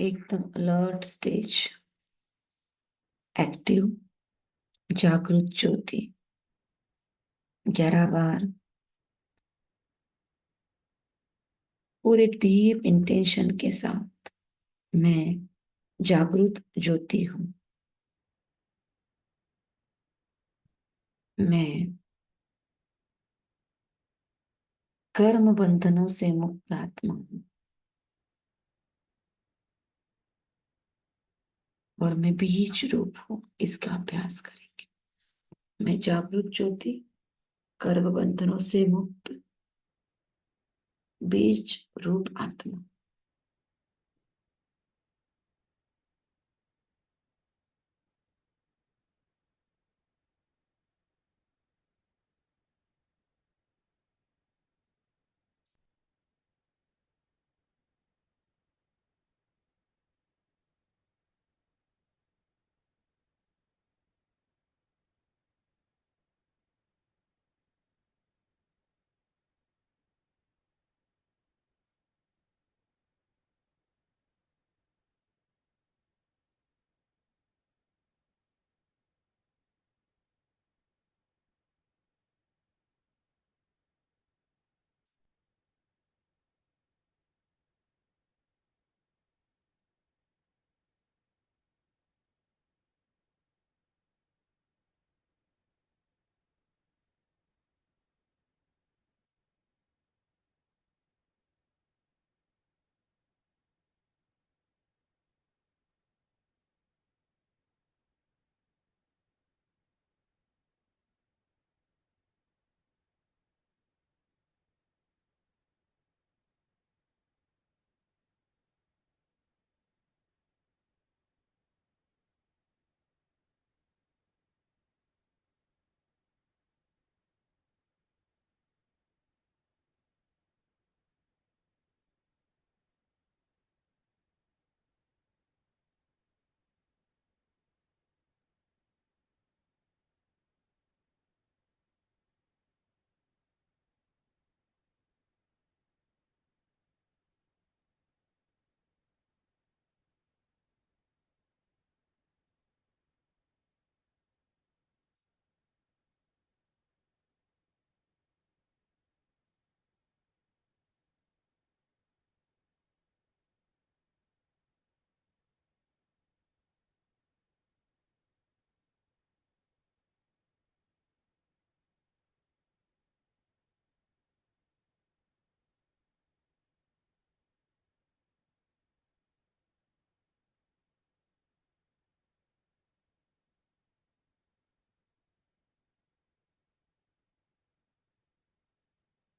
एकदम alert stage, active, जागरूक ज्योति। 11 बार पूरे डीप इंटेंशन के साथ मैं जागरूक ज्योति हूँ। मैं कर्म बंधनों से मुक्त आत्मा हूँ और मैं बीज रूप हूँ। इसका अभ्यास करेंगे। मैं जागरूक ज्योति, कर्म बंधनों से मुक्त, बीज रूप आत्मा।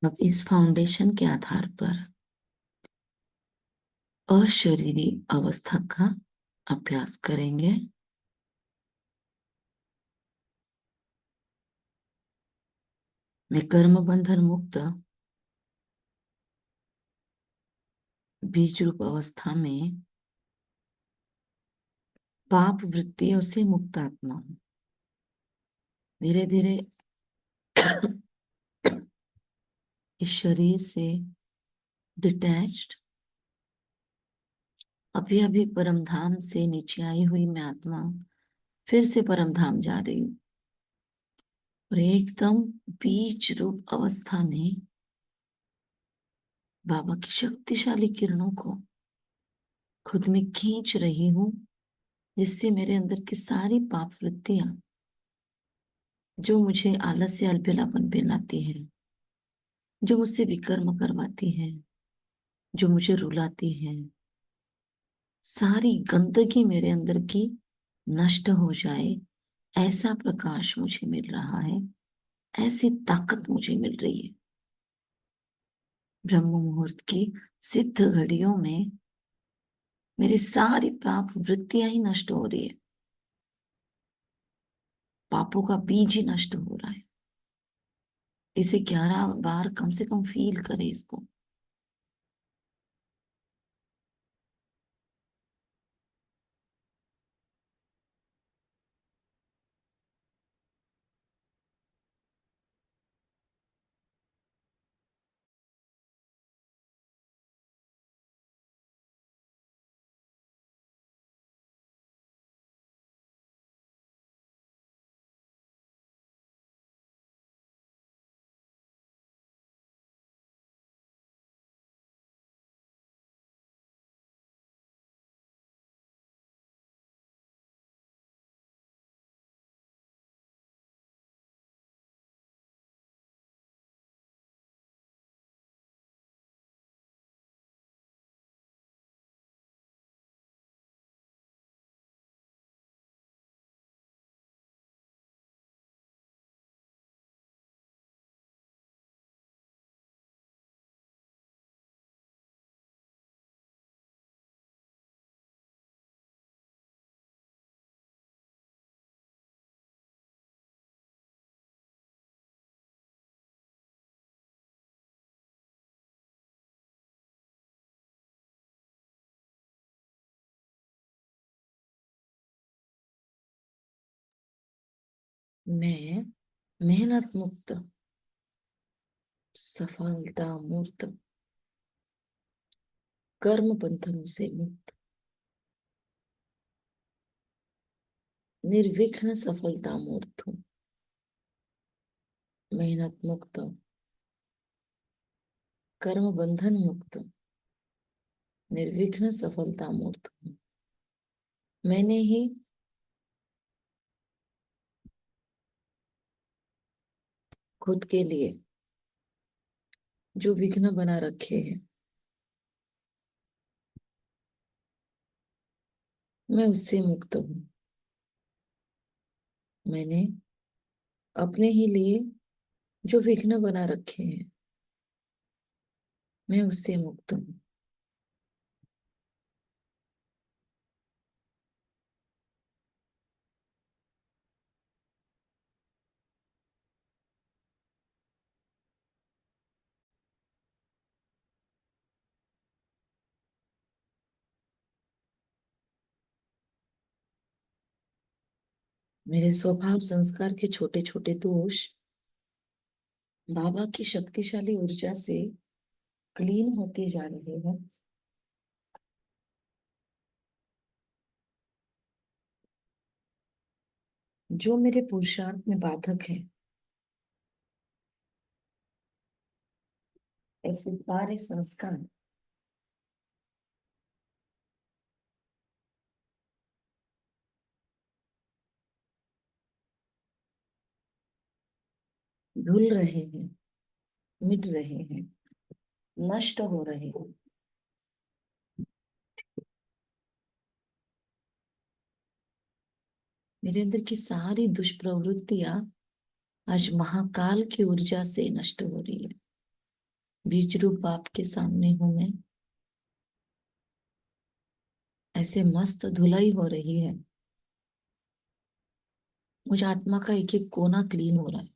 अब इस फाउंडेशन के आधार पर अशरीरी अवस्था का अभ्यास करेंगे। मैं कर्म बंधन मुक्त बीज रूप अवस्था में पाप वृत्तियों से मुक्त आत्मा हूँ। धीरे धीरे इस शरीर से डिटैच्ड, अभी अभी परम धाम से नीचे आई हुई मैं आत्मा फिर से परम धाम जा रही हूँ और एकदम बीज रूप अवस्था में बाबा की शक्तिशाली किरणों को खुद में खींच रही हूँ, जिससे मेरे अंदर की सारी पाप वृत्तियां जो मुझे आलस्य अलबेलापन पे लाती है, जो मुझसे विकर्म करवाती है, जो मुझे रुलाती है, सारी गंदगी मेरे अंदर की नष्ट हो जाए। ऐसा प्रकाश मुझे मिल रहा है, ऐसी ताकत मुझे मिल रही है। ब्रह्म मुहूर्त की सिद्ध घड़ियों में मेरी सारी पाप वृत्तियां ही नष्ट हो रही है। पापों का बीज ही नष्ट हो रहा है। इसे 11 बार कम से कम फील करे इसको। मैं मेहनत मुक्त, सफलता मूर्त, कर्म बंधन से मुक्त, निर्विघ्न सफलता मूर्त हूँ। मेहनत मुक्त, कर्म बंधन मुक्त, निर्विघ्न सफलता मूर्त हूँ। मैंने ही खुद के लिए जो विघ्न बना रखे हैं, मैं उससे मुक्त हूँ। मैंने अपने ही लिए जो विघ्न बना रखे हैं, मैं उससे मुक्त हूँ। मेरे स्वभाव संस्कार के छोटे छोटे दोष बाबा की शक्तिशाली ऊर्जा से क्लीन होते जा रहे हैं। जो मेरे पुरुषार्थ में बाधक है, ऐसे सारे संस्कार धुल रहे हैं, मिट रहे हैं, नष्ट हो रहे हैं। मेरे अंदर की सारी दुष्प्रवृत्तियां आज महाकाल की ऊर्जा से नष्ट हो रही है। बीज रूप बाप के सामने हूं मैं, ऐसे मस्त धुलाई हो रही है। मुझे आत्मा का एक एक कोना क्लीन हो रहा है।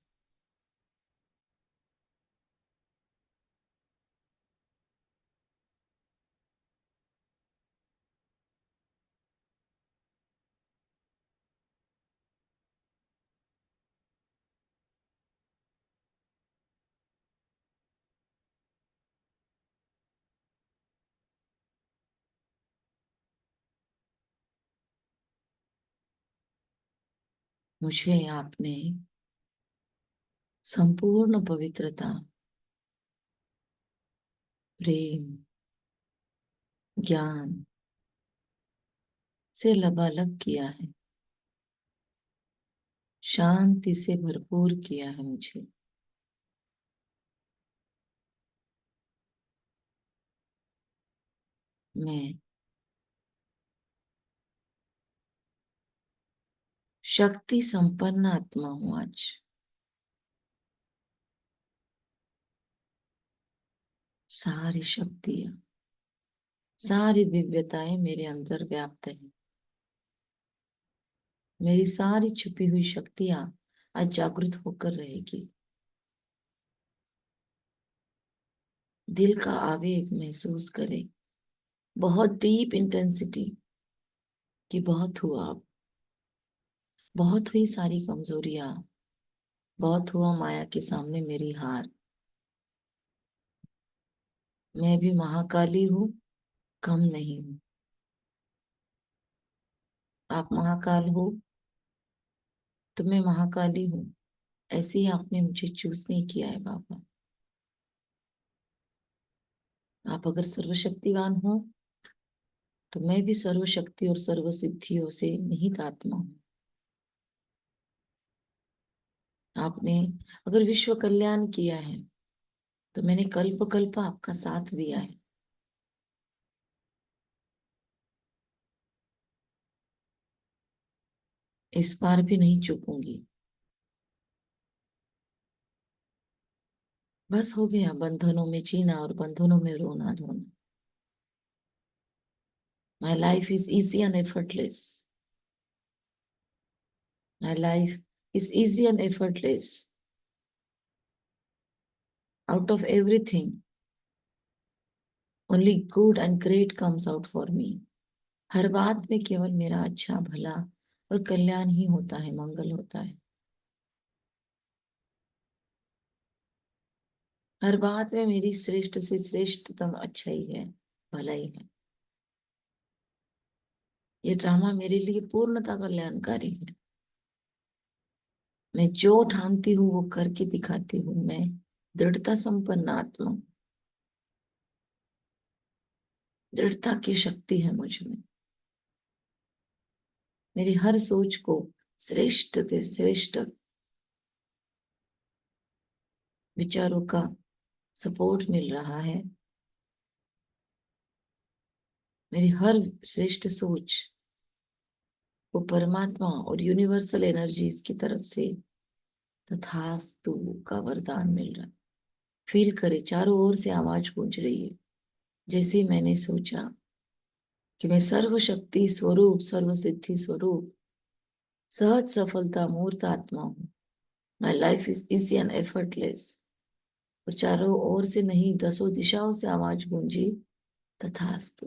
मुझे आपने संपूर्ण पवित्रता, प्रेम, ज्ञान से लबालब किया है। शांति से भरपूर किया है मुझे। मैं शक्ति संपन्न आत्मा हूं आज। सारी शक्तियां, सारी दिव्यताएं मेरे अंदर व्याप्त है। मेरी सारी छुपी हुई शक्तियां आज जागृत होकर रहेगी। दिल का आवेग महसूस करें, बहुत डीप इंटेंसिटी कि बहुत हुआ अब, बहुत हुई सारी कमजोरियां, बहुत हुआ माया के सामने मेरी हार। मैं भी महाकाली हूँ, कम नहीं हूँ। आप महाकाल हो तो मैं महाकाली हूँ। ऐसे ही आपने मुझे चूज नहीं किया है बाबा। आप अगर सर्वशक्तिवान हो तो मैं भी सर्वशक्ति और सर्व सिद्धियों से निहित आत्मा हूँ। आपने अगर विश्व कल्याण किया है तो मैंने कल्प कल्प आपका साथ दिया है। इस बार भी नहीं चूकूंगी। बस हो गया बंधनों में जीना और बंधनों में रोना धोना। माई life is easy and effortless. My life is easy and effortless. Out of everything, only good and great comes out for me. हर बात में केवल मेरा अच्छा भला और कल्याण ही होता है, मंगल होता है। हर बात में मेरी श्रेष्ठ से श्रेष्ठतम अच्छा ही है, भला ही है। ये ड्रामा मेरे लिए पूर्णतः कल्याणकारी है। मैं जो ठानती हूँ वो करके दिखाती हूँ। मैं दृढ़ता संपन्न आत्मा हूँ। दृढ़ता की शक्ति है मुझ में। मेरी हर सोच को श्रेष्ठ से श्रेष्ठ विचारों का सपोर्ट मिल रहा है। मेरी हर श्रेष्ठ सोच वो परमात्मा और यूनिवर्सल एनर्जीज की तरफ से तथास्तु का वरदान मिल रहा है। फील करे, चारों ओर से आवाज गूंज रही है। जैसे मैंने सोचा कि मैं सर्वशक्ति स्वरूप, सर्वसिद्धि स्वरूप, सहज सफलता मूर्त आत्मा हूँ। माई life is easy and effortless. और चारों ओर से नहीं, दसों दिशाओं से आवाज गूंजी, तथास्तु।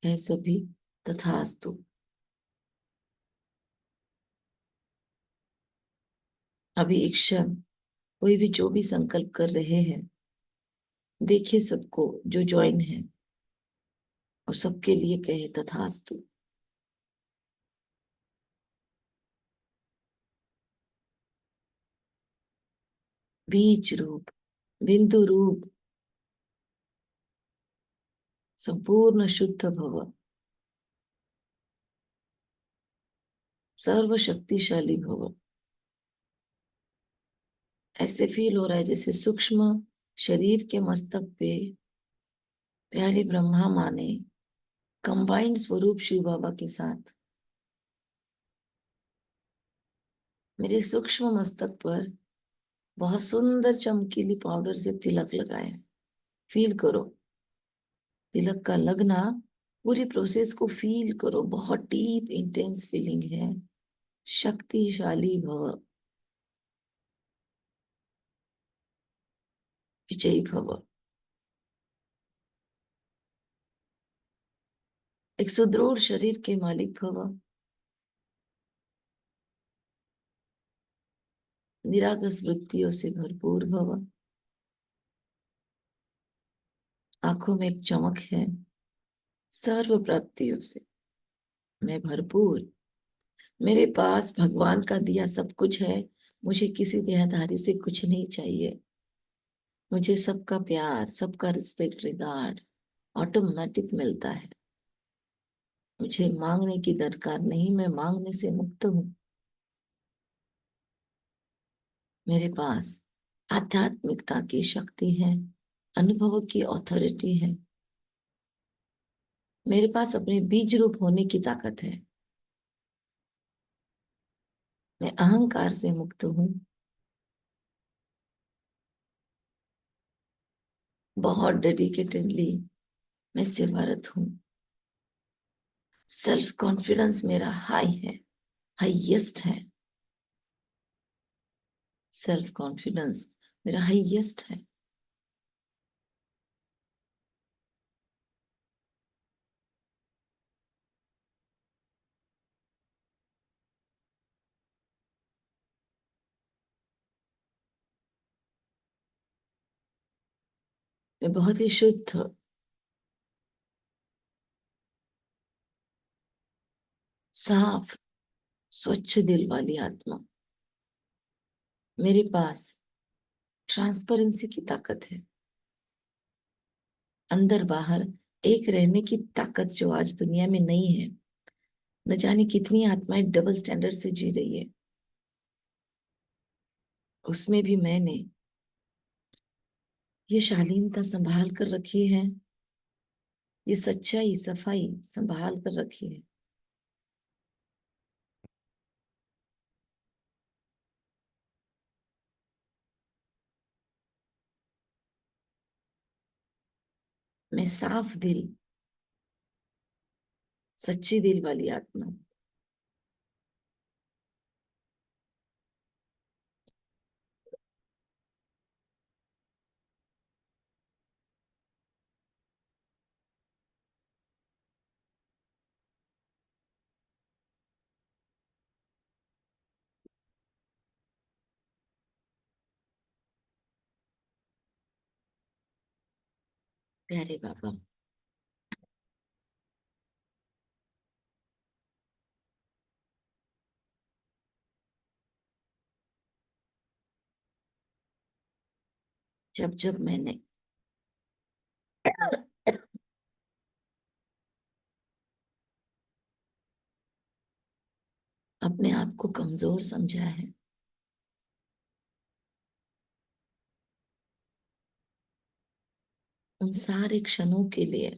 कह सभी, तथास्तु। अभी एक क्षण कोई भी जो भी संकल्प कर रहे हैं, देखिए सबको जो ज्वाइन है, और सबके लिए कहे तथास्तु। बीज रूप, बिंदु रूप, संपूर्ण शुद्ध भव, सर्वशक्तिशाली भव। ऐसे फील हो रहा है जैसे सूक्ष्म शरीर के मस्तक पे प्यारे ब्रह्मा माँ ने कंबाइंड स्वरूप शिव बाबा के साथ मेरे सूक्ष्म मस्तक पर बहुत सुंदर चमकीली पाउडर से तिलक लगाया। फील करो तिलक का लगना। पूरी प्रोसेस को फील करो। बहुत डीप इंटेंस फीलिंग है। शक्तिशाली भव, विजयी भव। एक सुदृढ़ शरीर के मालिक भव। निरागस वृत्तियों से भरपूर भव। आंखों में एक चमक है। सर्व प्राप्तियों से मैं भरपूर। मेरे पास भगवान का दिया सब कुछ है। मुझे किसी देहधारी से कुछ नहीं चाहिए। मुझे सबका प्यार, सबका रिस्पेक्ट, रिगार्ड ऑटोमेटिक मिलता है। मुझे मांगने की दरकार नहीं। मैं मांगने से मुक्त हूँ। मेरे पास आध्यात्मिकता की शक्ति है। अनुभव की ऑथोरिटी है। मेरे पास अपने बीज रूप होने की ताकत है। मैं अहंकार से मुक्त हूँ। बहुत डेडिकेटेडली मैं सेवारत हूँ। सेल्फ कॉन्फिडेंस मेरा हाई है, हाईएस्ट है। सेल्फ कॉन्फिडेंस मेरा हाईएस्ट है। मैं बहुत ही शुद्ध, साफ, स्वच्छ दिल वाली आत्मा। मेरे पास ट्रांसपेरेंसी की ताकत है। अंदर बाहर एक रहने की ताकत जो आज दुनिया में नहीं है। न जाने कितनी आत्माएं डबल स्टैंडर्ड से जी रही है। उसमें भी मैंने ये शालीनता संभाल कर रखी है। ये सच्चाई, सफाई संभाल कर रखी है। मैं साफ दिल, सच्ची दिल वाली आत्मा हूं। प्यारे बाबा, जब जब मैंने अपने आप को कमजोर समझा है, उन सारे क्षणों के लिए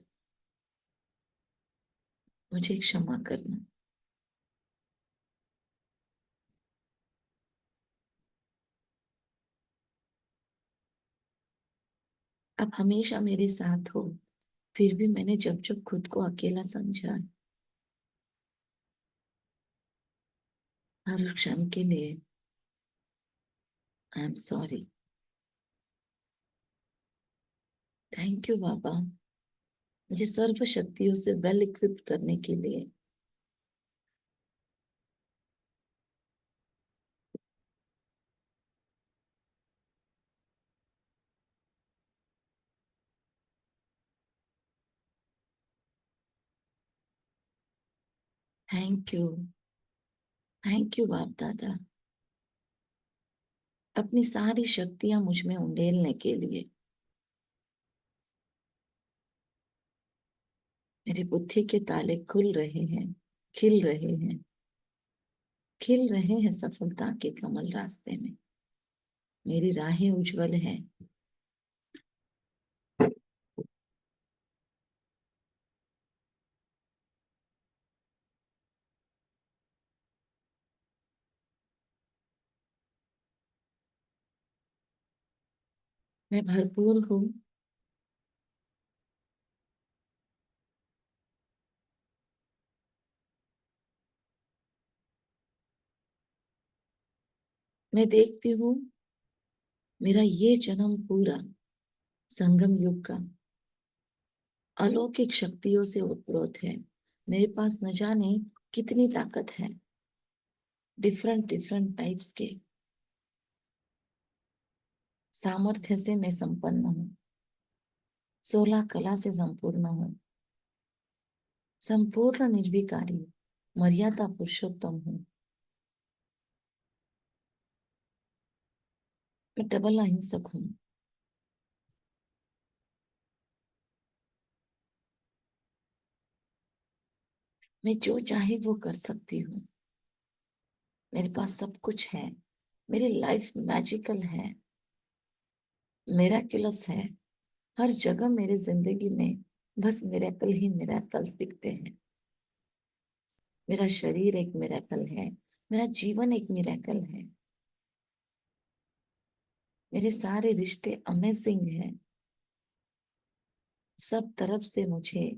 मुझे क्षमा करना। आप हमेशा मेरे साथ हो, फिर भी मैंने जब जब खुद को अकेला समझा, हर क्षण के लिए I am sorry. Thank you Baba, मुझे सर्व शक्तियों से वेल इक्विप्ड करने के लिए। थैंक यू, थैंक यू बाप दादा, अपनी सारी शक्तियां मुझ में उंडेलने के लिए। मेरी बुद्धि के ताले खुल रहे हैं, खिल रहे हैं, खिल रहे हैं सफलता के कमल रास्ते में। मेरी राहें उज्जवल हैं। मैं भरपूर हूँ। मैं देखती हूँ मेरा ये जन्म पूरा संगम युग का अलौकिक शक्तियों से ओतप्रोत है। मेरे पास न जाने कितनी ताकत है, डिफरेंट डिफरेंट टाइप्स के सामर्थ्य से मैं संपन्न हूँ। 16 कला से संपूर्ण हूँ। संपूर्ण निर्विकारी मर्यादा पुरुषोत्तम हूँ। मैं डबल अहिंसक हूँ। मैं जो चाहे वो कर सकती हूँ। मेरे पास सब कुछ है। मेरी लाइफ मैजिकल है, मिराकुलस है। हर जगह मेरी जिंदगी में बस मिरेकल ही मिरेकल्स दिखते हैं। मेरा शरीर एक मिरेकल है, मेरा जीवन एक मिरेकल है। मेरे सारे रिश्ते अमेजिंग हैं। सब तरफ से मुझे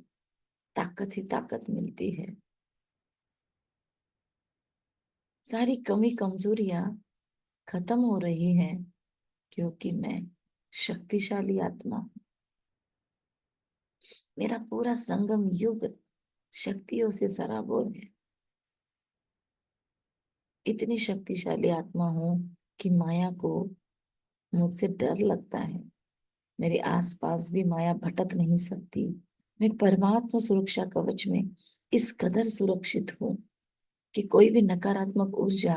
ताकत ही ताकत मिलती है। सारी कमी कमजोरियां खत्म हो रही हैं, क्योंकि मैं शक्तिशाली आत्मा हूं। मेरा पूरा संगम युग शक्तियों से सराबोर है। इतनी शक्तिशाली आत्मा हूं कि माया को मुझसे डर लगता है। मेरे आसपास भी माया भटक नहीं सकती। मैं परमात्मा सुरक्षा कवच में इस कदर सुरक्षित हूं कि कोई भी नकारात्मक ऊर्जा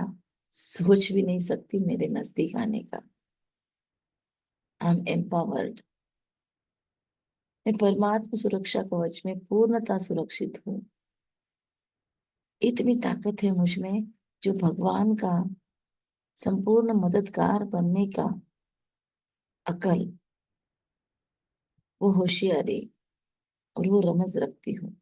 सोच भी नहीं सकती मेरे नजदीक आने का। I am empowered. मैं परमात्मा सुरक्षा कवच में पूर्णतः सुरक्षित हूँ। इतनी ताकत है मुझ में, जो भगवान का संपूर्ण मददगार बनने का अकल, वो होशियारी और वो रमज रखती हूँ।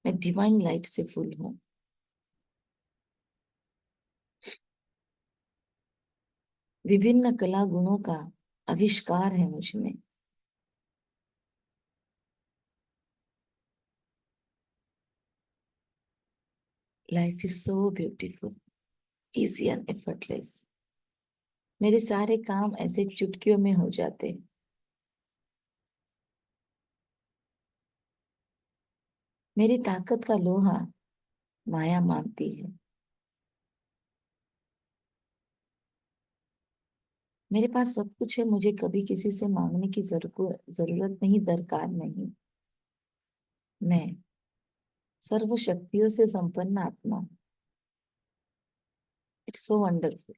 मैं डिवाइन लाइट से फुल हूँ। विभिन्न कला गुणों का आविष्कार है मुझ में। Life is so beautiful, easy and effortless. मेरे सारे काम ऐसे चुटकियों में हो जाते हैं। मेरी ताकत का लोहा माया मानती है। मेरे पास सब कुछ है, मुझे कभी किसी से मांगने की जरूरत नहीं, दरकार नहीं। मैं सर्व शक्तियों से संपन्न आत्मा हूँ। It's so wonderful.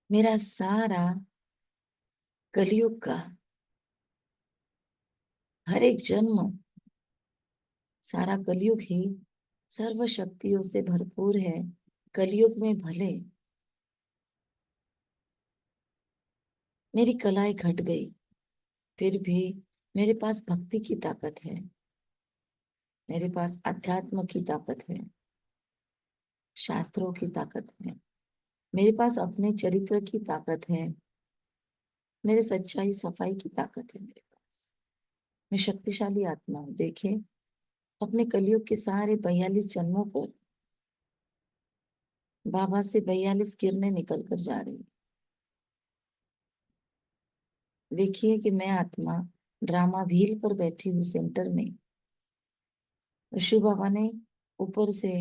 मेरा सारा कलयुग का हर एक जन्म, सारा कलयुग ही सर्व शक्तियों से भरपूर है। कलयुग में भले मेरी कलाएं घट गई, फिर भी मेरे पास भक्ति की ताकत है, मेरे पास अध्यात्म की ताकत है, शास्त्रों की ताकत है, मेरे पास अपने चरित्र की ताकत है, मेरे सच्चाई सफाई की ताकत है मेरे पास। मैं शक्तिशाली आत्मा हूँ। देखे, अपने कलयुग के सारे 42 जन्मों पर बाबा से 42 किरणें निकल कर जा रही। देखिए कि मैं आत्मा ड्रामा व्हील पर बैठी हूँ सेंटर में। शिव बाबा ने ऊपर से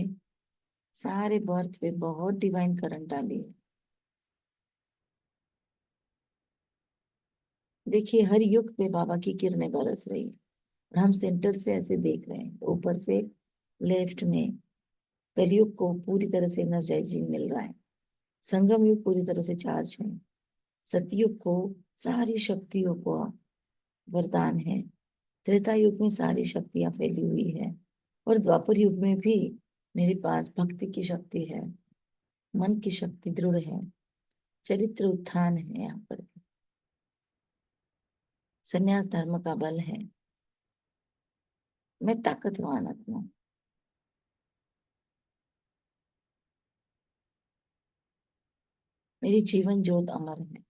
सारे बर्थ पे बहुत डिवाइन करंट डाली है। देखिए, हर युग पे बाबा की किरणें बरस रही है और हम सेंटर से ऐसे देख रहे हैं। ऊपर से लेफ्ट में कलयुग को पूरी तरह से एनर्जाइजिंग मिल रहा है। संगम युग पूरी तरह से चार्ज है। सतयुग को सारी शक्तियों को वरदान है। त्रेता युग में सारी शक्तियां फैली हुई है और द्वापर युग में भी मेरे पास भक्ति की शक्ति है, मन की शक्ति दृढ़ है, चरित्र उत्थान है। यहाँ पर संन्यास धर्म का बल है। मैं ताकतवान आत्मा हूँ। मेरी जीवन ज्योत अमर है।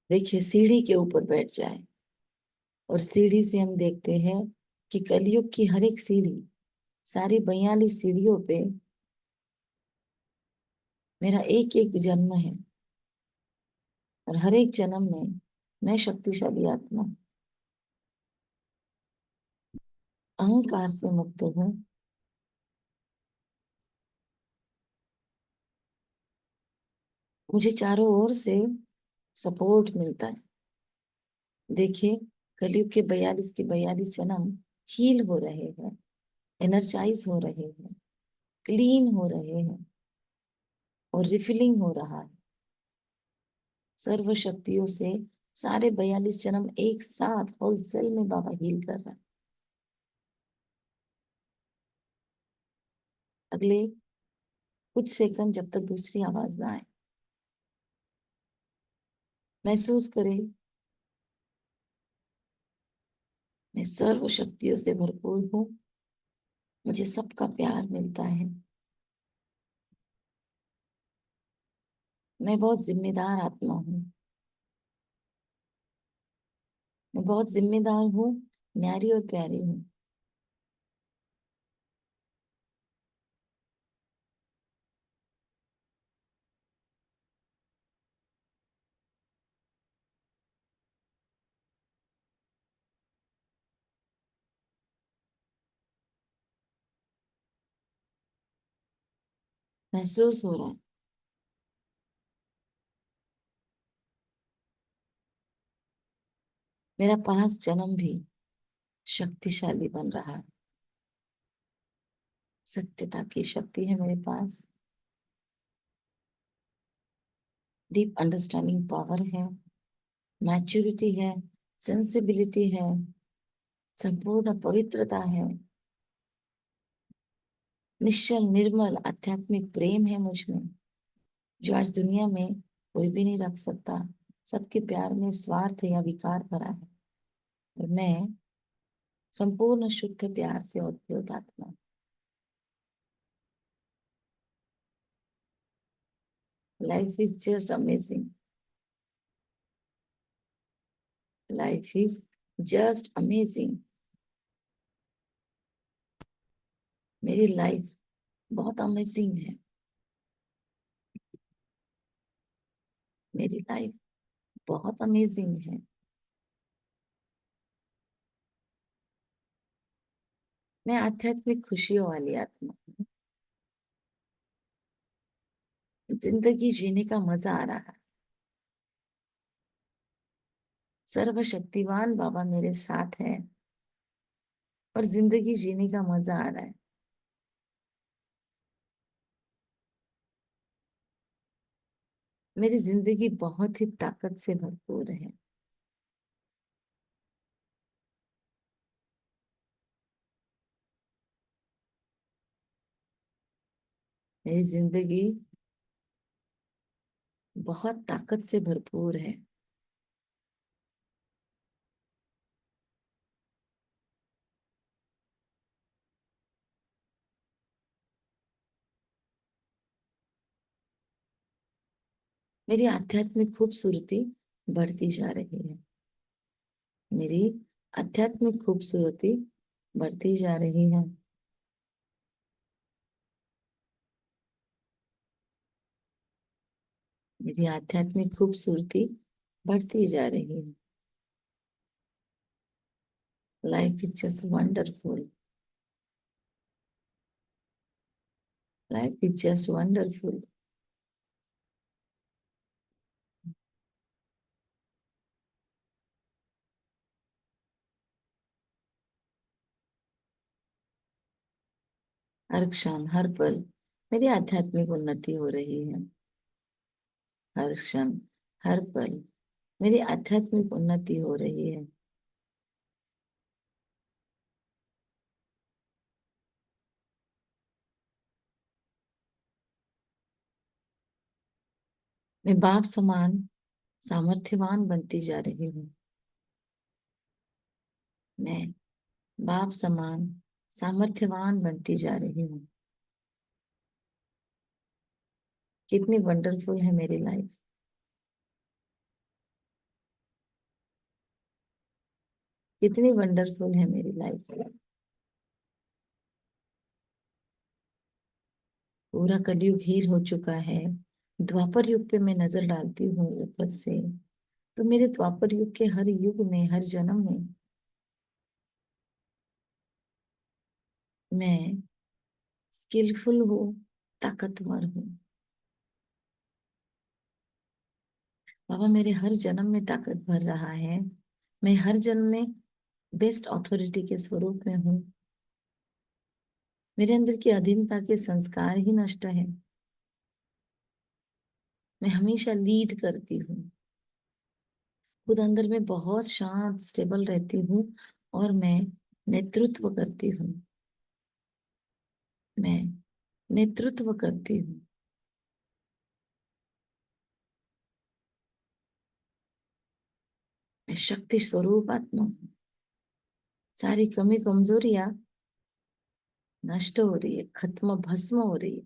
देखिए, सीढ़ी के ऊपर बैठ जाए और सीढ़ी से हम देखते हैं कि कलयुग की हर एक सीढ़ी, सारी 42 सीढ़ियों पे मेरा एक एक जन्म है और हर एक जन्म में मैं शक्तिशाली आत्मा हूँ। अहंकार से मुक्त हूँ। मुझे चारों ओर से सपोर्ट मिलता है। देखिए, कलयुग के 42 के 42 जन्म हील हो रहे हैं, एनर्जाइज हो रहे हैं, क्लीन हो रहे हैं और रिफिलिंग हो रहा है सर्व शक्तियों से। सारे 42 जन्म एक साथ होलसेल में बाबा हील कर रहा है। अगले कुछ सेकंड जब तक दूसरी आवाज ना आए, महसूस करें मैं सर्व शक्तियों से भरपूर हूँ। मुझे सबका प्यार मिलता है। मैं बहुत जिम्मेदार आत्मा हूँ। मैं बहुत जिम्मेदार हूँ, न्यारी और प्यारी हूँ। महसूस हो रहा है मेरा पास जन्म भी शक्तिशाली बन रहा है। सत्यता की शक्ति है मेरे पास। डीप अंडरस्टैंडिंग पावर है, मैच्योरिटी है, सेंसिबिलिटी है, संपूर्ण पवित्रता है, निश्चल निर्मल आध्यात्मिक प्रेम है मुझ में, जो आज दुनिया में कोई भी नहीं रख सकता। सबके प्यार में स्वार्थ या विकार भरा है, और मैं संपूर्ण शुद्ध प्यार से उद्भूत आत्मा। Life is just amazing. Life is just amazing. मेरी लाइफ बहुत अमेजिंग है। मेरी लाइफ बहुत अमेजिंग है। मैं आध्यात्मिक खुशियों वाली आत्मा हूँ। जिंदगी जीने का मजा आ रहा है। सर्वशक्तिवान बाबा मेरे साथ है, और जिंदगी जीने का मजा आ रहा है। मेरी जिंदगी बहुत ही ताकत से भरपूर है। मेरी जिंदगी बहुत ताकत से भरपूर है। मेरी आध्यात्मिक खूबसूरती बढ़ती जा रही है। मेरी आध्यात्मिक खूबसूरती बढ़ती जा रही है। मेरी आध्यात्मिक खूबसूरती बढ़ती जा रही है। Life is just wonderful. Life is just wonderful. हर क्षण हर पल मेरी आध्यात्मिक उन्नति हो रही है। हर क्षण हर पल मेरी आध्यात्मिक उन्नति हो रही है। मैं बाप समान सामर्थ्यवान बनती जा रही हूँ। मैं बाप समान सामर्थ्यवान बनती जा रही हूँ। कितनी वंडरफुल है मेरी लाइफ। कितनी वंडरफुल है मेरी लाइफ। पूरा कलयुग हील हो चुका है। द्वापर युग पे मैं नजर डालती हूँ ऊपर से, तो मेरे द्वापर युग के हर युग में, हर जन्म में मैं स्किलफुल हूँ, ताकतवर हूँ। बाबा मेरे हर जन्म में ताकत भर रहा है। मैं हर जन्म में बेस्ट अथॉरिटी के स्वरूप में हूँ। मेरे अंदर की अधीनता के संस्कार ही नष्ट है। मैं हमेशा लीड करती हूँ। खुद अंदर में बहुत शांत स्टेबल रहती हूँ, और मैं नेतृत्व करती हूँ। मैं नेतृत्व करती हूँ। मैं शक्ति स्वरूप आत्मा हूँ। सारी कमी कमजोरियां नष्ट हो रही है, खत्म भस्म हो रही है।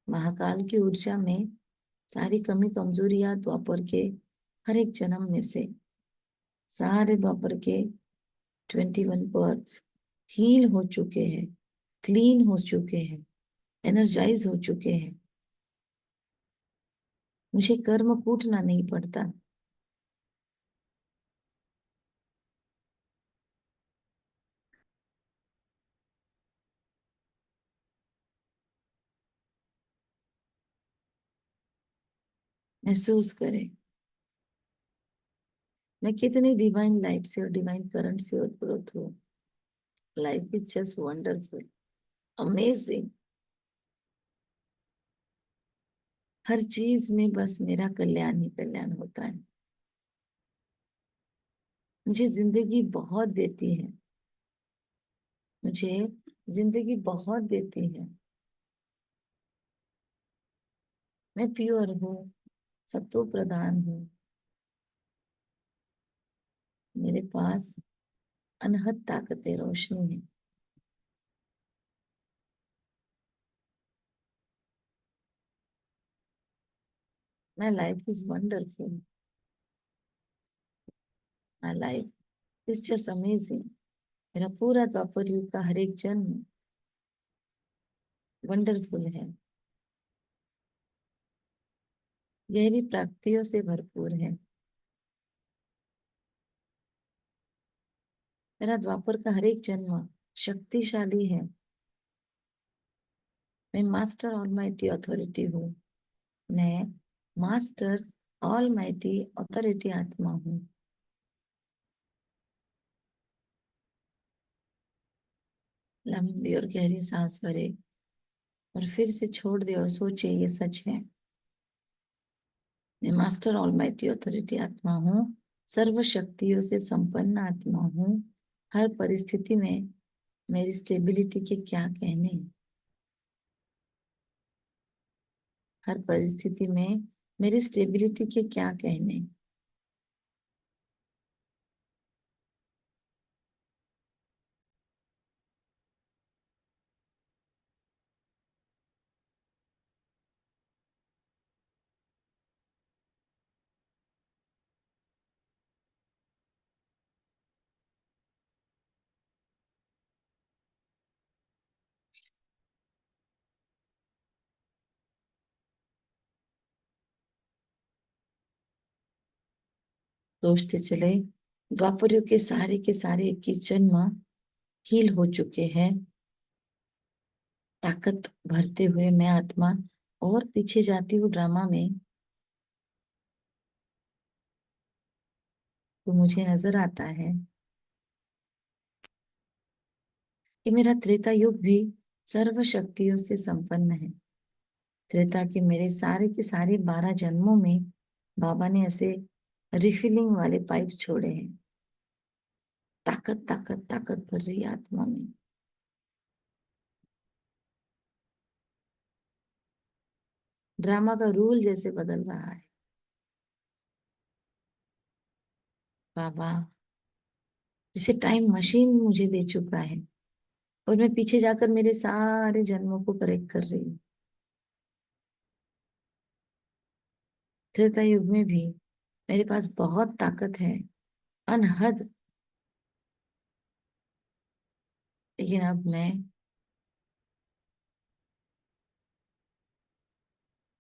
महाकाल की ऊर्जा में सारी कमी कमजोरियां द्वापर के हर एक जन्म में से, सारे द्वापर के 21 बर्ड्स हील हो चुके हैं, क्लीन हो चुके हैं, एनर्जाइज हो चुके हैं। मुझे कर्म कूटना नहीं पड़ता। महसूस करें, मैं कितनी डिवाइन लाइट से और डिवाइन करंट से उत्प्रोत हूँ। Life is just wonderful, amazing. हर चीज में बस मेरा कल्याण ही कल्याण होता है। मुझे जिंदगी बहुत देती है। मुझे जिंदगी बहुत देती है। मैं प्योर हूँ, सत्व प्रधान हूँ। मेरे पास अनहद ताकत रोशनी है। माई life is wonderful. My life is just amazing. मेरा पूरा द्वापर युग का हर एक जन्म वंडरफुल है, गहरी प्राप्तियों से भरपूर है। मेरा द्वापर का हर एक जन्म शक्तिशाली है। मैं मास्टर ऑलमाइटी अथॉरिटी हूँ। मैं मास्टर ऑलमाइटी अथॉरिटी आत्मा हूँ। लंबी और गहरी सांस भरे और फिर से छोड़ दे और सोचे ये सच है। मैं मास्टर ऑलमाइटी अथॉरिटी आत्मा हूँ, सर्व शक्तियों से संपन्न आत्मा हूँ। हर परिस्थिति में मेरी स्टेबिलिटी के क्या कहने। हर परिस्थिति में मेरी स्टेबिलिटी के क्या कहने। सोचते चले, द्वापर युग के सारे 21 जन्म हील हो चुके हैं। ताकत भरते हुए मैं आत्मा और पीछे जाती हूँ ड्रामा में। तो मुझे नजर आता है कि मेरा त्रेता युग भी सर्व शक्तियों से संपन्न है। त्रेता के मेरे सारे के सारे 12 जन्मों में बाबा ने ऐसे रिफिलिंग वाले पाइप छोड़े हैं। ताकत ताकत ताकत भर रही है आत्मा में। ड्रामा का रूल जैसे बदल रहा है। बाबा जिसे टाइम मशीन मुझे दे चुका है और मैं पीछे जाकर मेरे सारे जन्मों को करेक्ट कर रही हूँ। त्रेता युग में भी मेरे पास बहुत ताकत है, अनहद। लेकिन अब मैं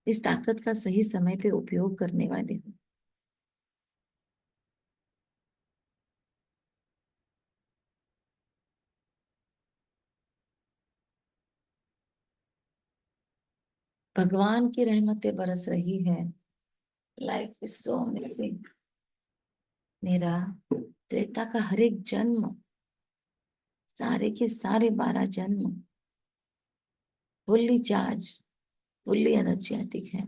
इस ताकत का सही समय पे उपयोग करने वाली हूँ। भगवान की रहमतें बरस रही है। Life is so amazing. मेरा त्रेता का हर एक जन्म, सारे के सारे 12 जन्म फुल्ली चार्ज, फुल्ली एनर्जेटिक है।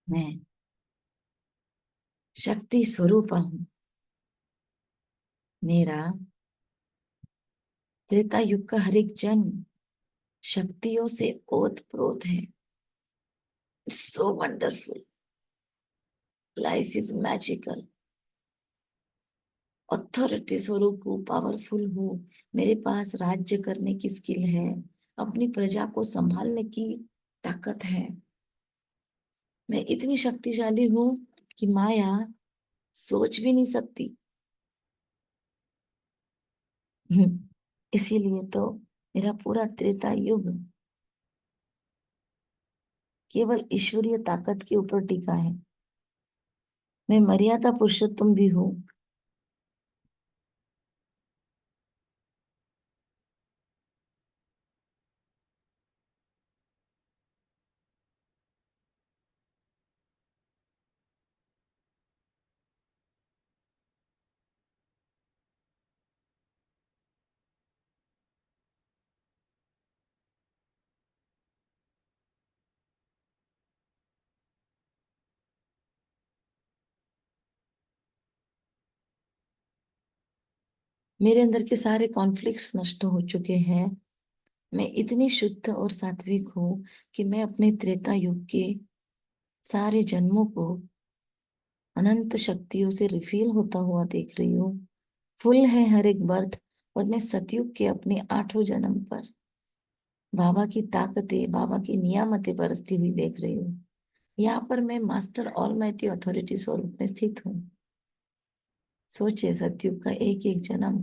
मैं शक्ति स्वरूप हूँ। मेरा त्रेता युग का हर एक जन्म शक्तियों से ओत प्रोत है। So wonderful. Life is magical. Authority स्वरूप हूँ, पावरफुल हूँ। मेरे पास राज्य करने की स्किल है, अपनी प्रजा को संभालने की ताकत है। मैं इतनी शक्तिशाली हूँ कि माया सोच भी नहीं सकती। इसीलिए तो मेरा पूरा त्रेता युग केवल ईश्वरीय ताकत के ऊपर टिका है। मैं मर्यादा पुरुषोत्तम भी हूँ। मेरे अंदर के सारे कॉन्फ्लिक्ट्स नष्ट हो चुके हैं। मैं इतनी शुद्ध और सात्विक हूँ कि मैं अपने त्रेता युग के सारे जन्मों को अनंत शक्तियों से रिफिल होता हुआ देख रही हूँ। फुल है हर एक बर्थ। और मैं सतयुग के अपने 8वें जन्म पर बाबा की ताकतें, बाबा की नियामतें बरसती हुई देख रही हूँ। यहाँ पर मैं मास्टर ऑलमाइटी अथॉरिटी स्वरूप में स्थित हूँ। सोचिए, सतयुग का एक एक जन्म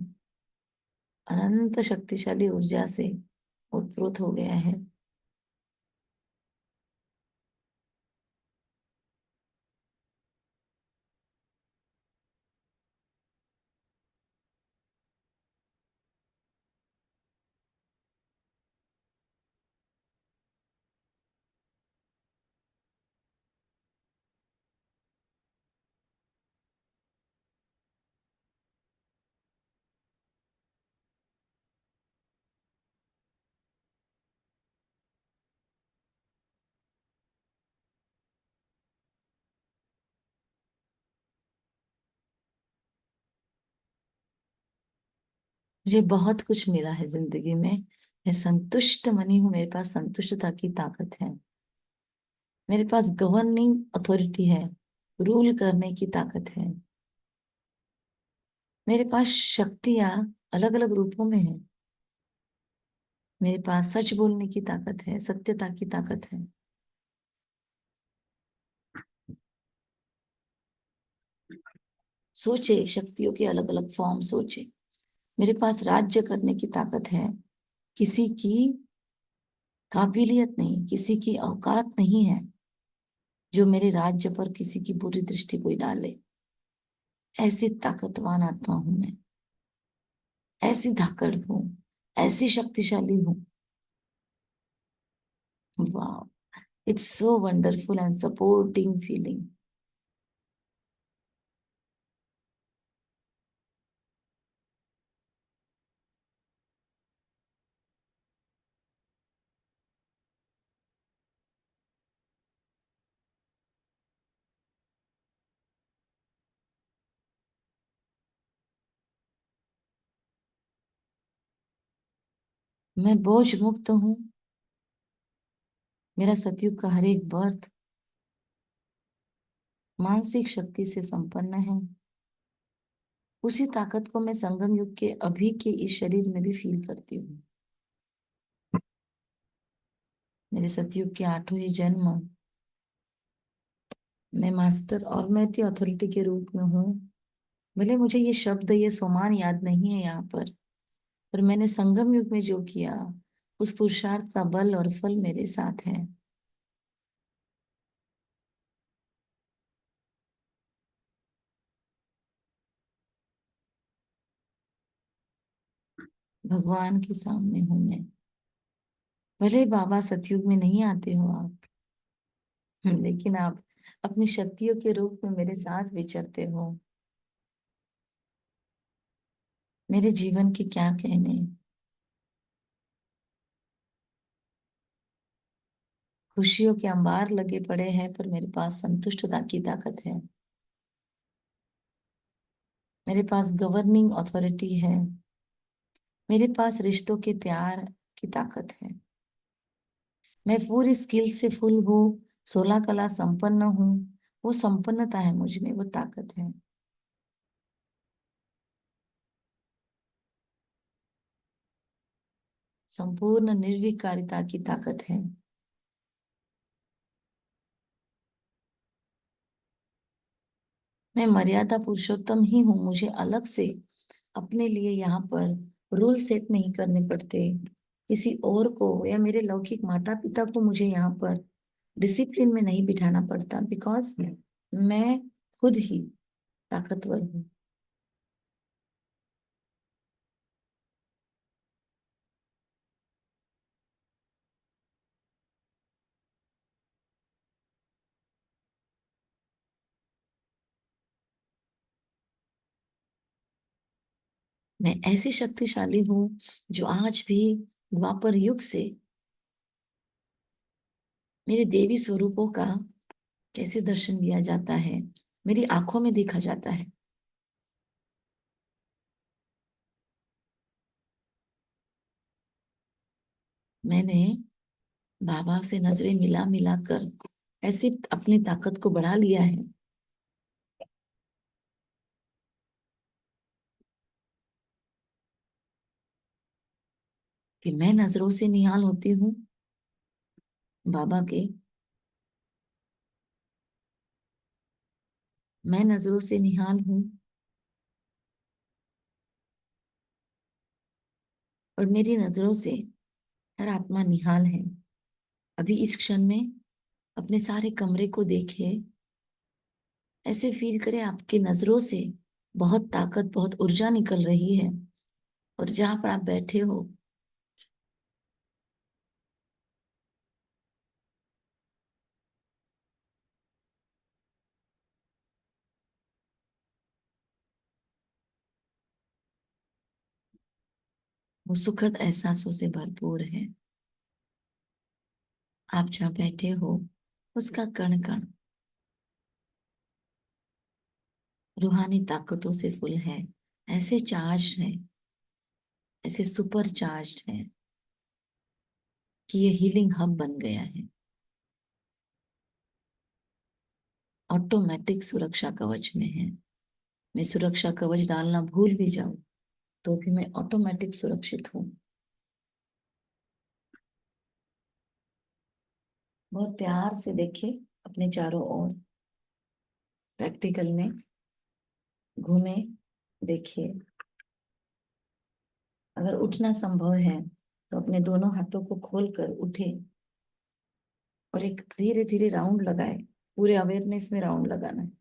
अनंत शक्तिशाली ऊर्जा से उत्प्रोत हो गया है। मुझे बहुत कुछ मिला है जिंदगी में। मैं संतुष्ट मनी हूँ, मेरे पास संतुष्टता की ताकत है। मेरे पास गवर्निंग अथॉरिटी है, रूल करने की ताकत है। मेरे पास शक्तियां अलग अलग रूपों में है। मेरे पास सच बोलने की ताकत है, सत्यता की ताकत है। सोचे, शक्तियों के अलग अलग फॉर्म सोचे। मेरे पास राज्य करने की ताकत है। किसी की काबिलियत नहीं, किसी की औकात नहीं है जो मेरे राज्य पर किसी की बुरी दृष्टि कोई डाले। ऐसी ताकतवान आत्मा हूं मैं। ऐसी धाकड़ हूँ, ऐसी शक्तिशाली हूँ। वाह, it's so wonderful and supporting feeling. मैं बोझ मुक्त हूँ। मेरा सतयुग का हर एक बर्थ मानसिक शक्ति से संपन्न है। उसी ताकत को मैं संगम युग के अभी के इस शरीर में भी फील करती हूँ। मेरे सतयुग के 8वें जन्म मैं मास्टर ऑलमाइटी अथॉरिटी के रूप में हूँ। भले मुझे ये शब्द, ये सोमान याद नहीं है यहाँ पर मैंने संगम युग में जो किया, उस पुरुषार्थ का बल और फल मेरे साथ है। भगवान के सामने हूं मैं। भले बाबा सतयुग में नहीं आते हो आप, लेकिन आप अपनी शक्तियों के रूप में मेरे साथ विचरते हो। मेरे जीवन के क्या कहने। खुशियों के अंबार लगे पड़े हैं, पर मेरे पास संतुष्टता की ताकत है। मेरे पास गवर्निंग अथॉरिटी है। मेरे पास रिश्तों के प्यार की ताकत है। मैं पूरी स्किल से फुल हूँ। 16 कला संपन्न हूँ। वो संपन्नता है मुझ में, वो ताकत है। संपूर्ण निर्विकारिता की ताकत है। मैं मर्यादा पुरुषोत्तम ही हूँ। मुझे अलग से अपने लिए यहाँ पर रूल सेट नहीं करने पड़ते। किसी और को या मेरे लौकिक माता पिता को मुझे यहाँ पर डिसिप्लिन में नहीं बिठाना पड़ता, बिकॉज मैं खुद ही ताकतवर हूँ। मैं ऐसी शक्तिशाली हूँ जो आज भी द्वापर युग से मेरे देवी स्वरूपों का कैसे दर्शन दिया जाता है, मेरी आंखों में देखा जाता है। मैंने बाबा से नजरें मिला मिला कर ऐसी अपनी ताकत को बढ़ा लिया है कि मैं नजरों से निहाल होती हूँ बाबा के। मैं नजरों से निहाल हूँ और मेरी नजरों से हर आत्मा निहाल है। अभी इस क्षण में अपने सारे कमरे को देखे, ऐसे फील करे आपकी नजरों से बहुत ताकत, बहुत ऊर्जा निकल रही है। और जहां पर आप बैठे हो, वो सुखद एहसासों से भरपूर है। आप जहाँ बैठे हो, उसका कण कण रूहानी ताकतों से फुल है। ऐसे चार्ज है, ऐसे सुपर चार्ज है कि ये हीलिंग हब बन गया है। ऑटोमेटिक सुरक्षा कवच में है। मैं सुरक्षा कवच डालना भूल भी जाऊं तो भी मैं ऑटोमेटिक सुरक्षित हूँ। बहुत प्यार से देखे अपने चारों ओर, प्रैक्टिकल में घूमे, देखिए। अगर उठना संभव है तो अपने दोनों हाथों को खोलकर उठे और एक धीरे धीरे राउंड लगाए। पूरे अवेयरनेस में राउंड लगाना है।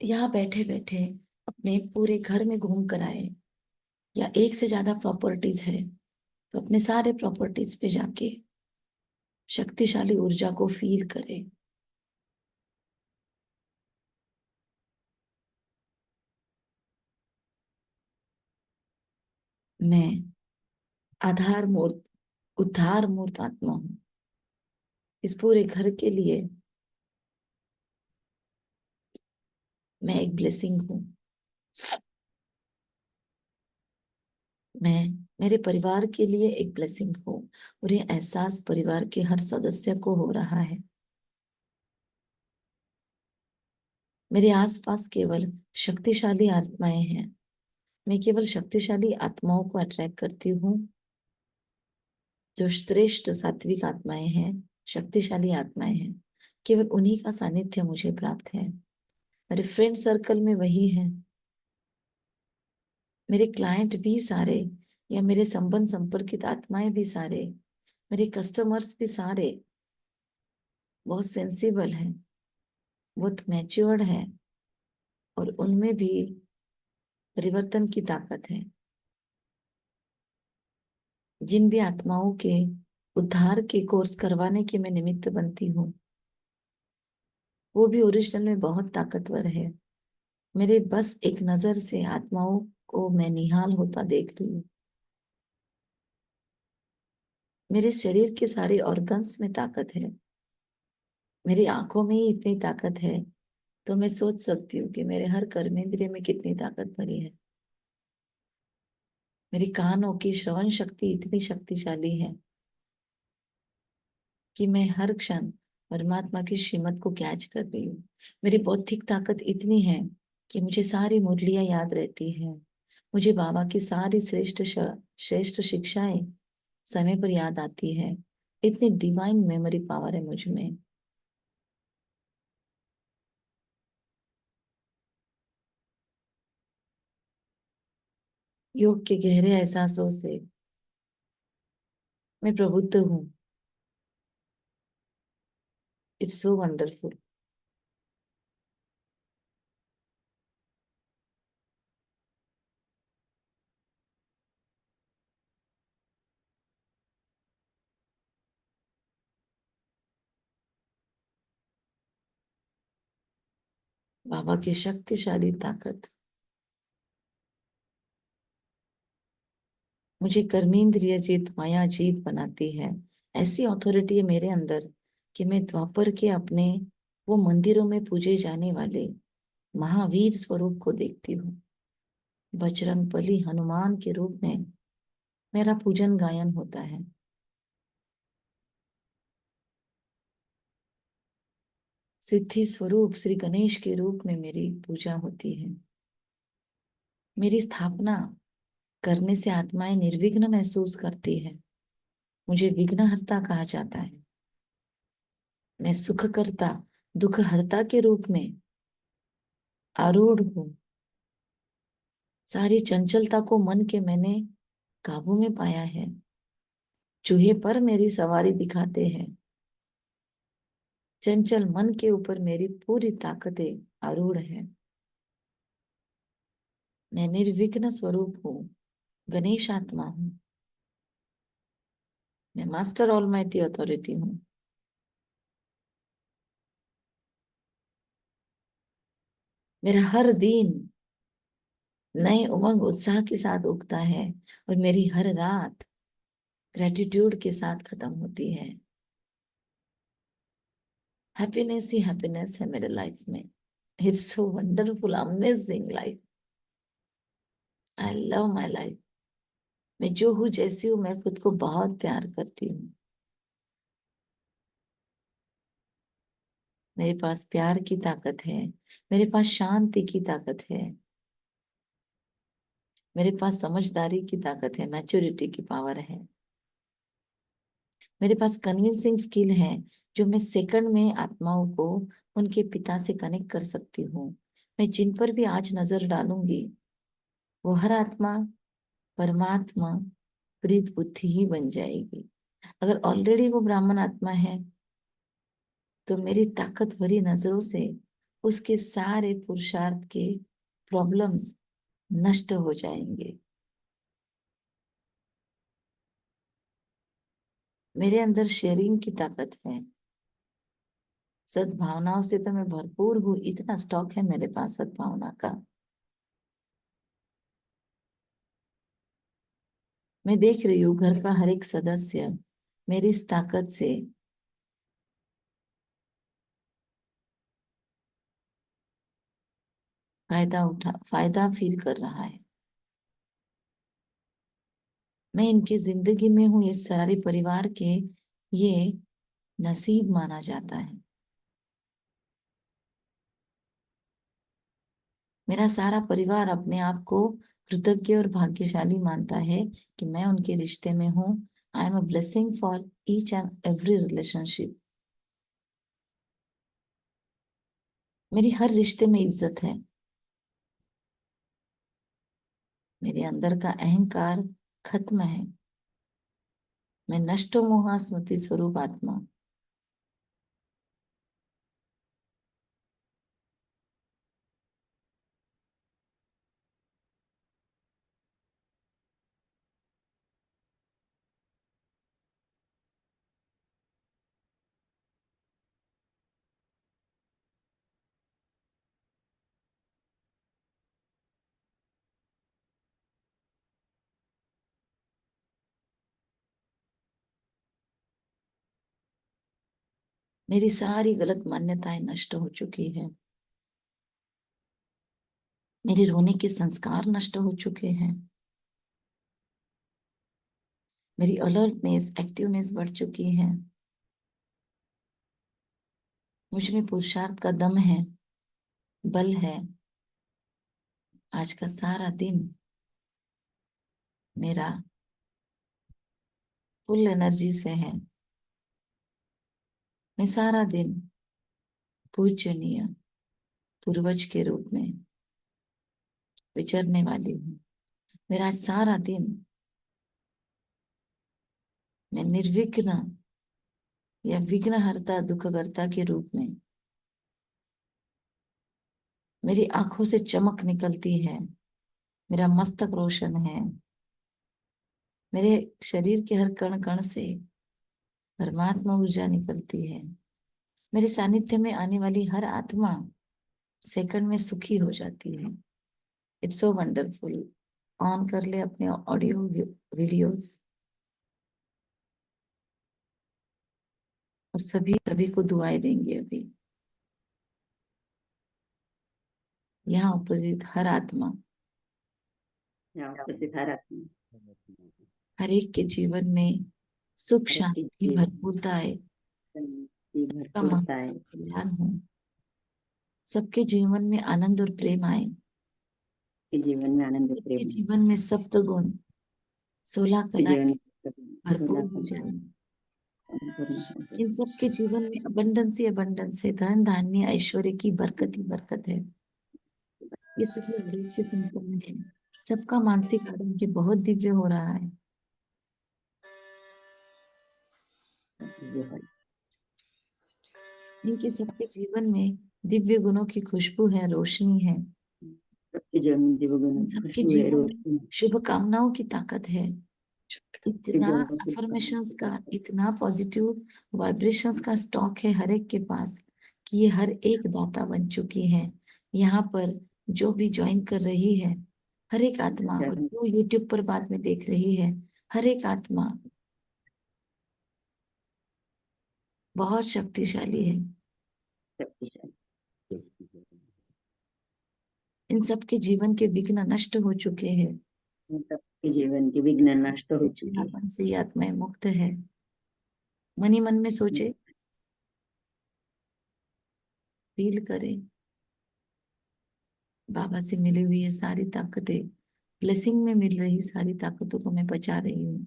यहाँ बैठे बैठे अपने पूरे घर में घूम कर आए, या एक से ज्यादा प्रॉपर्टीज है तो अपने सारे प्रॉपर्टीज पे जाके शक्तिशाली ऊर्जा को फील करें। मैं आधार मूर्त उद्धार मूर्त आत्मा हूँ। इस पूरे घर के लिए मैं एक ब्लेसिंग हूँ। मैं मेरे परिवार के लिए एक ब्लेसिंग हूँ और ये एहसास परिवार के हर सदस्य को हो रहा है। मेरे आसपास केवल शक्तिशाली आत्माएं हैं। मैं केवल शक्तिशाली आत्माओं को अट्रैक्ट करती हूँ। जो श्रेष्ठ सात्विक आत्माएं हैं, शक्तिशाली आत्माएं हैं, केवल उन्हीं का सानिध्य मुझे प्राप्त है। मेरे फ्रेंड सर्कल में वही है। मेरे क्लाइंट भी सारे, या मेरे संबंध संपर्कित आत्माएं भी सारे, मेरे कस्टमर्स भी सारे बहुत सेंसिबल हैं, बहुत मैच्योर्ड है, और उनमें भी परिवर्तन की ताकत है। जिन भी आत्माओं के उद्धार के कोर्स करवाने के मैं निमित्त बनती हूँ, वो भी ओरिजिनल में बहुत ताकतवर है। मेरे बस एक नजर से आत्माओं को मैं निहाल होता देख रही हूँ। मेरे शरीर के सारे ऑर्गन्स में ताकत है। मेरी आंखों में ही इतनी ताकत है तो मैं सोच सकती हूँ कि मेरे हर कर्मेंद्रिय में कितनी ताकत भरी है। मेरी कानों की श्रवण शक्ति इतनी शक्तिशाली है कि मैं हर क्षण परमात्मा की श्रीमत को कैच कर रही हूँ। मेरी बौद्धिक ताकत इतनी है कि मुझे सारी मुरलियां याद रहती है। मुझे बाबा की सारी श्रेष्ठ शिक्षाएं समय पर याद आती है। इतनी डिवाइन मेमोरी पावर है मुझ में। योग के गहरे एहसासों से मैं प्रबुद्ध हूँ। It's so wonderful. बाबा की शक्तिशाली ताकत मुझे कर्मेंद्रिय जीत, माया जीत बनाती है। ऐसी अथॉरिटी है मेरे अंदर कि मैं द्वापर के अपने वो मंदिरों में पूजे जाने वाले महावीर स्वरूप को देखती हूँ। बजरंगबली हनुमान के रूप में मेरा पूजन गायन होता है। सिद्धि स्वरूप श्री गणेश के रूप में मेरी पूजा होती है। मेरी स्थापना करने से आत्माएं निर्विघ्न महसूस करती है। मुझे विघ्नहर्ता कहा जाता है। मैं सुखकर्ता दुखहर्ता के रूप में आरूढ़ हूँ। सारी चंचलता को मन के मैंने काबू में पाया है। चूहे पर मेरी सवारी दिखाते हैं। चंचल मन के ऊपर मेरी पूरी ताकतें आरूढ़ है। मैं निर्विघ्न स्वरूप हूँ, गणेश आत्मा हूँ। मैं मास्टर ऑलमाइटी अथॉरिटी हूँ। मेरा हर दिन नए उमंग उत्साह के साथ उगता है और मेरी हर रात ग्रेटिट्यूड के साथ खत्म होती है। हैप्पीनेस ही हैप्पीनेस है मेरे लाइफ में। It's so wonderful, amazing life. I love my life. मैं जो हूँ जैसी हूँ, मैं खुद को बहुत प्यार करती हूँ। मेरे पास प्यार की ताकत है। मेरे पास शांति की ताकत है। मेरे पास समझदारी की ताकत है, मैच्योरिटी की पावर है। मेरे पास कन्विंसिंग स्किल है, जो मैं सेकंड में आत्माओं को उनके पिता से कनेक्ट कर सकती हूँ। मैं जिन पर भी आज नजर डालूंगी, वो हर आत्मा परमात्मा प्रीत बुद्धि ही बन जाएगी। अगर ऑलरेडी वो ब्राह्मण आत्मा है, तो मेरी ताकत भरी नजरों से उसके सारे पुरुषार्थ के प्रॉब्लम्स नष्ट हो जाएंगे। मेरे अंदर शेयरिंग की ताकत है। सद्भावनाओं से तो मैं भरपूर हूँ। इतना स्टॉक है मेरे पास सद्भावना का। मैं देख रही हूँ घर का हर एक सदस्य मेरी इस ताकत से फायदा फील कर रहा है। मैं इनकी जिंदगी में हूँ, इस सारे परिवार के ये नसीब माना जाता है। मेरा सारा परिवार अपने आप को कृतज्ञ और भाग्यशाली मानता है कि मैं उनके रिश्ते में हूँ। I am a blessing for each and every relationship. मेरी हर रिश्ते में इज्जत है। मेरे अंदर का अहंकार खत्म है। मैं नष्टो मोहा स्मृति स्वरूप आत्मा। मेरी सारी गलत मान्यताएं नष्ट हो चुकी है। मेरे रोने के संस्कार नष्ट हो चुके हैं। मेरी अलर्टनेस एक्टिवनेस बढ़ चुकी है। मुझ में पुरुषार्थ का दम है, बल है। आज का सारा दिन मेरा फुल एनर्जी से है। मैं सारा दिन पूजनीय पूर्वज के रूप में विचरने वाली हूँ। मेरा आज सारा दिन मैं निर्विघ्न या विघ्नहर्ता दुखहर्ता के रूप में, मेरी आंखों से चमक निकलती है। मेरा मस्तक रोशन है। मेरे शरीर के हर कण कण से परमात्मा ऊर्जा निकलती है। मेरे सानिध्य में आने वाली हर आत्मा सेकंड में सुखी हो जाती है। It's so wonderful. ऑन कर ले अपने ऑडियो वीडियोस और सभी सभी को दुआएं देंगे अभी। यहाँ उपस्थित हर आत्मा आपको सिखा रखी है। हर एक के जीवन में सुख हर एक के शांति भरपूरता है, जीवन की सबका भरपूरता है। मंगल कल्याण हो, सबके जीवन में आनंद और प्रेम आए, कि जीवन में आनंद सबके प्रेम जीवन में सप्त गुण 16 के कलाएं जीवन भरपूर सोलह हो जाए। संपूर्ण हो जाए। इन सबके जीवन में अबंडेंस ही अबंडेंस है, धन धान्य ऐश्वर्य की बरकत ही बरकत है। ये सभी आरोग्य संपन्न है, सबका मानसिक आरोग्य बहुत दिव्य हो रहा है। ये है। इनके सबके जीवन में दिव्य गुणों की खुशबू है, रोशनी है। सबके जीवन में इन दिव्य सबके खुशबू है, जीवन में रोशनी शुभ कामनाओं की ताकत है। के इतना गुणों की अफर्मेशंस ताकत का, इतना पॉजिटिव वाइब्रेशंस का स्टॉक है हर एक के पास कि ये हर एक दाता बन चुकी है। यहाँ पर जो भी ज्वाइन कर रही है, हर एक आत्मा, और है। जो यूट्यूब पर बाद में देख रही है, हर एक आत्मा बहुत शक्तिशाली है। शक्तिशाली। इन सबके जीवन के विघ्न नष्ट हो चुके हैं। सबके जीवन के विघ्न नष्ट हो चुके हैं। चिड़चिड़ापन से ये आत्माएं मुक्त है। मन ही मन में सोचे, फील करें, बाबा से मिली हुई ये सारी ताकतें, ब्लेसिंग में मिल रही सारी ताकतों को मैं बचा रही हूँ।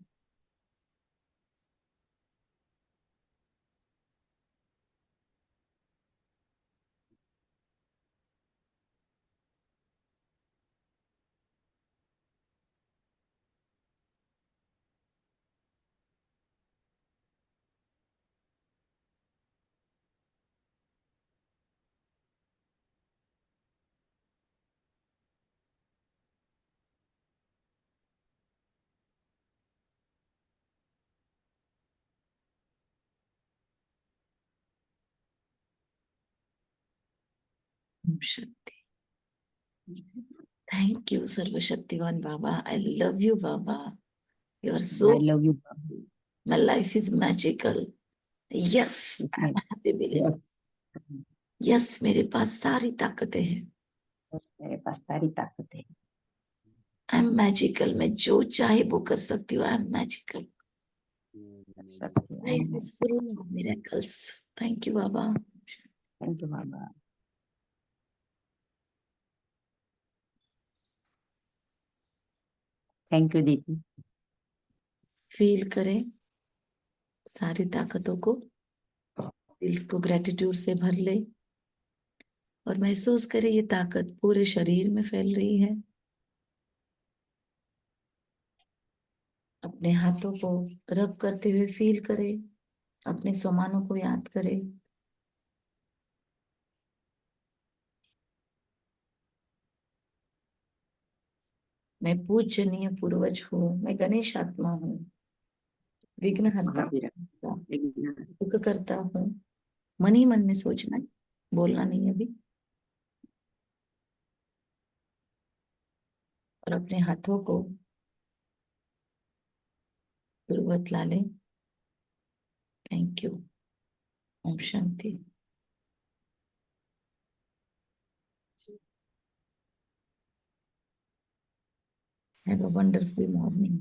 ओम शक्ति। थैंक यू सर्वशक्तिवान Baba, I love you Baba, you are so, I love you. My life is magical. Yes, I am happy believe. Yes, yes, मेरे पास सारी ताकतें हैं। मेरे पास सारी ताकत है। आई एम मैजिकल, मैं जो चाहे वो कर सकती हूँ। आई एम मैजिकल, सकती लाइफ है। Is full of miracles. Thank you Baba. Thank you Baba. Thank you दीदी। फील करें सारी ताकतों को, दिल को ग्रेटिट्यूड से भर ले और महसूस करें ये ताकत पूरे शरीर में फैल रही है। अपने हाथों को रब करते हुए फील करें, अपने स्वमानों को याद करें। मैं पूजनीय पूर्वज हूँ, मैं गणेश आत्मा हूँ, विघ्न हरता, महावीर विज्ञान। दुख करता हूँ। मन ही मन में सोचना है, बोलना नहीं अभी। और अपने हाथों को पूर्वत ला लें। Thank you. ओम शांति। Have a wonderful morning.